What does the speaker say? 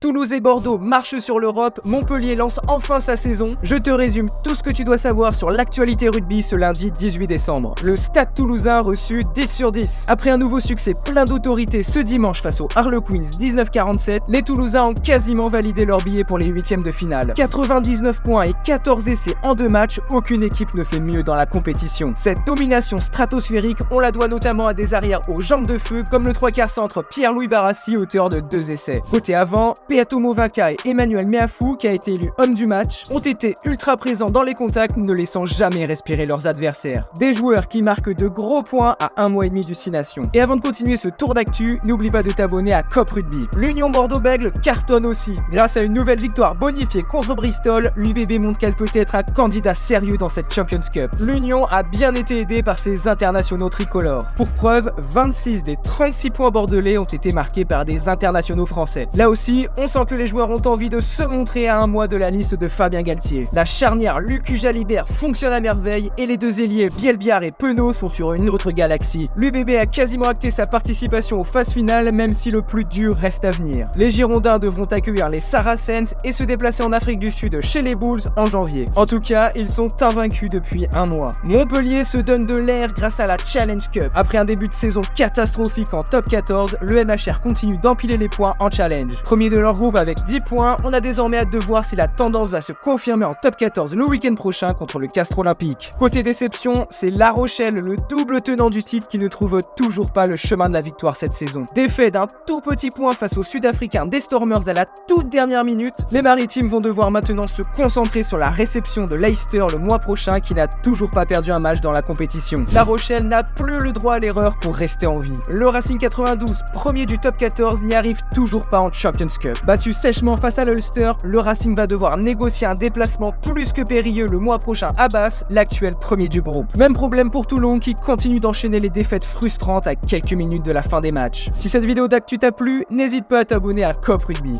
Toulouse et Bordeaux marchent sur l'Europe, Montpellier lance enfin sa saison. Je te résume tout ce que tu dois savoir sur l'actualité rugby ce lundi 18 décembre. Le Stade Toulousain reçu 10 sur 10. Après un nouveau succès plein d'autorité ce dimanche face aux Harlequins 19-47, les Toulousains ont quasiment validé leur billet pour les huitièmes de finale. 99 points et 14 essais en 2 matchs, aucune équipe ne fait mieux dans la compétition. Cette domination stratosphérique, on la doit notamment à des arrières aux jambes de feu comme le 3/4 centre Pierre-Louis Barassi, auteur de 2 essais. Côté avant, Peato Movaca et Emmanuel Meafou, qui a été élu homme du match, ont été ultra présents dans les contacts, ne laissant jamais respirer leurs adversaires. Des joueurs qui marquent de gros points à 1 mois et demi du 6 Nations. Et avant de continuer ce tour d'actu, n'oublie pas de t'abonner à Cop Rugby. L'Union Bordeaux-Bègles cartonne aussi. Grâce à une nouvelle victoire bonifiée contre Bristol, l'UBB montre qu'elle peut être un candidat sérieux dans cette Champions Cup. L'Union a bien été aidée par ses internationaux tricolores. Pour preuve, 26 des 36 points bordelais ont été marqués par des internationaux français. Là aussi, on sent que les joueurs ont envie de se montrer à un mois de la liste de Fabien Galtier. La charnière Lucu-Jalibert fonctionne à merveille et les deux ailiers Bielbiard et Penaud sont sur une autre galaxie. L'UBB a quasiment acté sa participation aux phases finales, même si le plus dur reste à venir. Les Girondins devront accueillir les Saracens et se déplacer en Afrique du Sud chez les Bulls en janvier. En tout cas, ils sont invaincus depuis un mois. Montpellier se donne de l'air grâce à la Challenge Cup. Après un début de saison catastrophique en top 14, le MHR continue d'empiler les points en Challenge. Premier de leur groupe avec 10 points, on a désormais hâte de voir si la tendance va se confirmer en top 14 le week-end prochain contre le Castres Olympique. Côté déception, c'est La Rochelle, le double tenant du titre, qui ne trouve toujours pas le chemin de la victoire cette saison. Défait d'un tout petit point face aux Sud-Africains des Stormers à la toute dernière minute, les Maritimes vont devoir maintenant se concentrer sur la réception de Leicester le mois prochain, qui n'a toujours pas perdu un match dans la compétition. La Rochelle n'a plus le droit à l'erreur pour rester en vie. Le Racing 92, premier du top 14, n'y arrive toujours pas en Champions Cup. Battu sèchement face à l'Ulster, le Racing va devoir négocier un déplacement plus que périlleux le mois prochain à Basse, l'actuel premier du groupe. Même problème pour Toulon qui continue d'enchaîner les défaites frustrantes à quelques minutes de la fin des matchs. Si cette vidéo d'actu t'a plu, n'hésite pas à t'abonner à Cop Rugby.